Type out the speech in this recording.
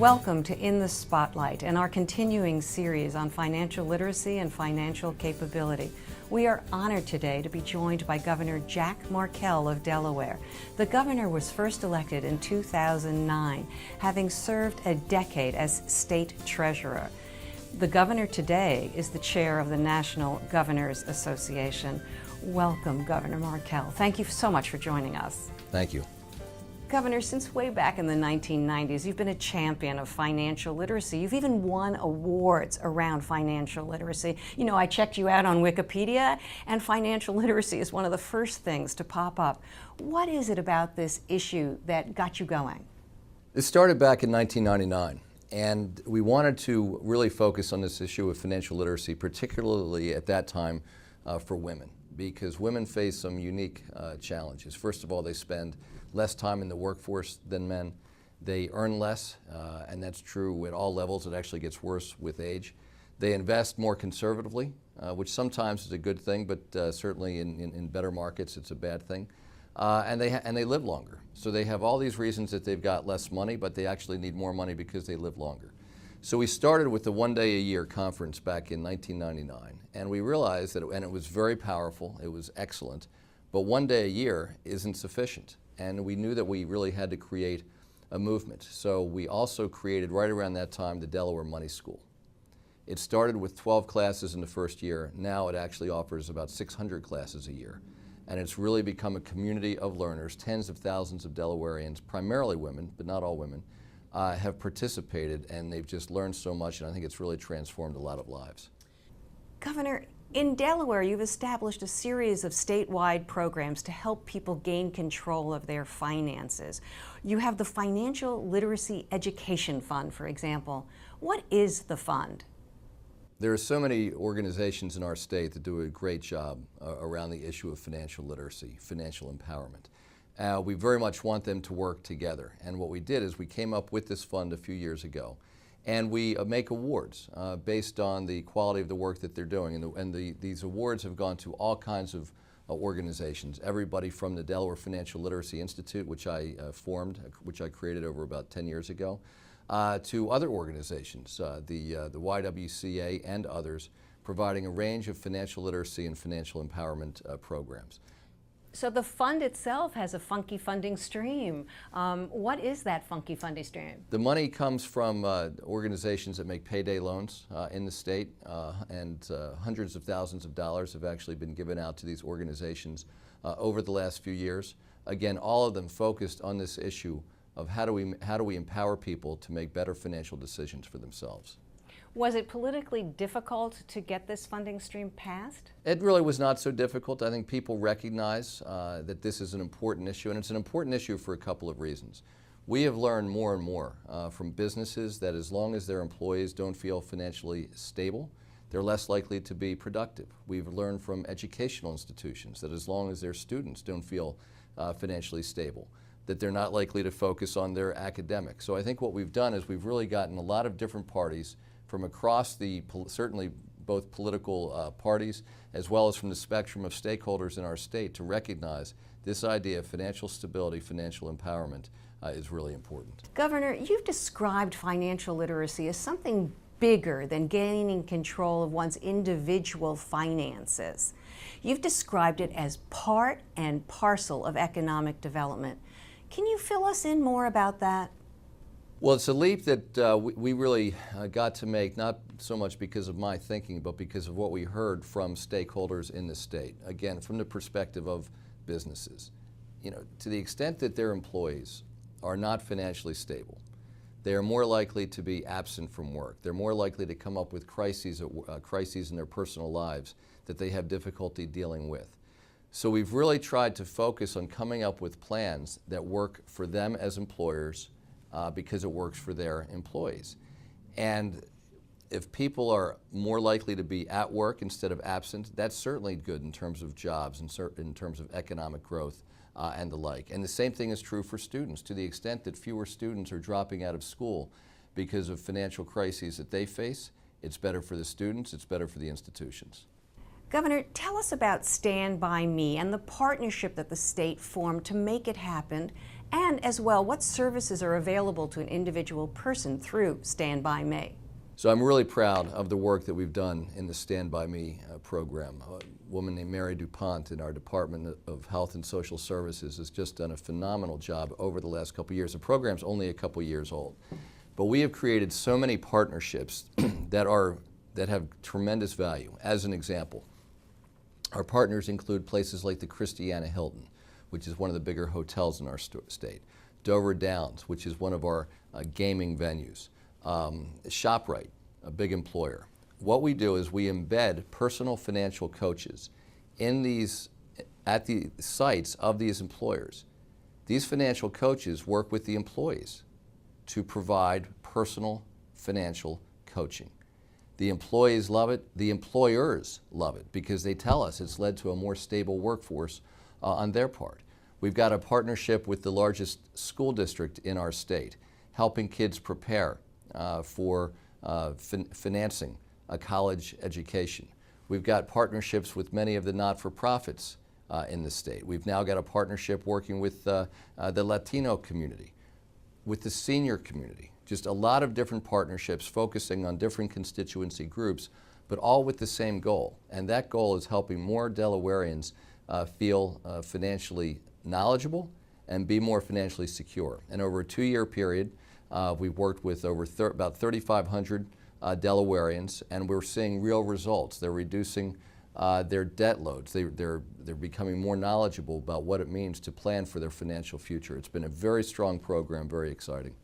Welcome to In the Spotlight and our continuing series on financial literacy and financial capability. We are honored today to be joined by Governor Jack Markell of Delaware. The governor was first elected in 2009, having served a decade as state treasurer. The governor today is the chair of the National Governors Association. Welcome, Governor Markell. Thank you so much for joining us. Thank you. Governor, since way back in the 1990s, you've been a champion of financial literacy. You've even won awards around financial literacy. You know, I checked you out on Wikipedia, and financial literacy is one of the first things to pop up. What is it about this issue that got you going? This started back in 1999, and we wanted to really focus on this issue of financial literacy, particularly at that time for women, because women face some unique challenges. First of all, they spend less time in the workforce than men. They earn less, and that's true at all levels. It actually gets worse with age. They invest more conservatively, which sometimes is a good thing, but certainly in better markets it's a bad thing. And they live longer. So they have all these reasons that they've got less money, but they actually need more money because they live longer. So we started with the one-day-a-year conference back in 1999, and we realized that, and it was very powerful, it was excellent, but one day a year isn't sufficient. And we knew that we really had to create a movement. So we also created, right around that time, the Delaware Money School. It started with 12 classes in the first year. Now it actually offers about 600 classes a year. And it's really become a community of learners. Tens of thousands of Delawareans, primarily women, but not all women, have participated, and they've just learned so much, and I think it's really transformed a lot of lives. Governor, in Delaware, you've established a series of statewide programs to help people gain control of their finances. You have the Financial Literacy Education Fund, for example. What is the fund? There are so many organizations in our state that do a great job around the issue of financial literacy, financial empowerment. We very much want them to work together. And what we did is we came up with this fund a few years ago. And we make awards based on the quality of the work that they're doing. These awards have gone to all kinds of organizations, everybody from the Delaware Financial Literacy Institute, which I which I created over about 10 years ago, to other organizations, the YWCA and others, providing a range of financial literacy and financial empowerment programs. So the fund itself has a funky funding stream. What is that funky funding stream? The money comes from organizations that make payday loans in the state, and hundreds of thousands of dollars have actually been given out to these organizations over the last few years. Again, all of them focused on this issue of how do we empower people to make better financial decisions for themselves. Was it politically difficult to get this funding stream passed? It really was not so difficult. I think people recognize that this is an important issue, and it's an important issue for a couple of reasons. We have learned more and more from businesses that as long as their employees don't feel financially stable, they're less likely to be productive. We've learned from educational institutions that as long as their students don't feel financially stable, that they're not likely to focus on their academics. So I think what we've done is we've really gotten a lot of different parties from across certainly both political parties as well as from the spectrum of stakeholders in our state to recognize this idea of financial stability, financial empowerment is really important. Governor, you've described financial literacy as something bigger than gaining control of one's individual finances. You've described it as part and parcel of economic development. Can you fill us in more about that? Well, it's a leap that we really got to make, not so much because of my thinking, but because of what we heard from stakeholders in the state. Again, from the perspective of businesses. You know, to the extent that their employees are not financially stable, they are more likely to be absent from work. They're more likely to come up with crises in their personal lives that they have difficulty dealing with. So we've really tried to focus on coming up with plans that work for them as employers, because it works for their employees. And if people are more likely to be at work instead of absent, that's certainly good in terms of jobs and in terms of economic growth and the like. And the same thing is true for students. To the extent that fewer students are dropping out of school because of financial crises that they face, it's better for the students, it's better for the institutions. Governor, tell us about Stand By Me and the partnership that the state formed to make it happen, and as well, what services are available to an individual person through Stand By Me. So I'm really proud of the work that we've done in the Stand By Me program. A woman named Mary DuPont in our Department of Health and Social Services has just done a phenomenal job over the last couple of years. The program's only a couple years old, but we have created so many partnerships that have tremendous value. As an example, our partners include places like the Christiana Hilton, which is one of the bigger hotels in our state, Dover Downs, which is one of our gaming venues, ShopRite, a big employer. What we do is we embed personal financial coaches at the sites of these employers. These financial coaches work with the employees to provide personal financial coaching. The employees love it, the employers love it, because they tell us it's led to a more stable workforce on their part. We've got a partnership with the largest school district in our state, helping kids prepare for financing a college education. We've got partnerships with many of the not-for-profits in the state. We've now got a partnership working with the Latino community, with the senior community. Just a lot of different partnerships focusing on different constituency groups, but all with the same goal. And that goal is helping more Delawareans feel financially knowledgeable and be more financially secure. And over a 2-year period, we've worked with about 3,500 Delawareans, and we're seeing real results. They're reducing their debt loads. They're becoming more knowledgeable about what it means to plan for their financial future. It's been a very strong program, very exciting.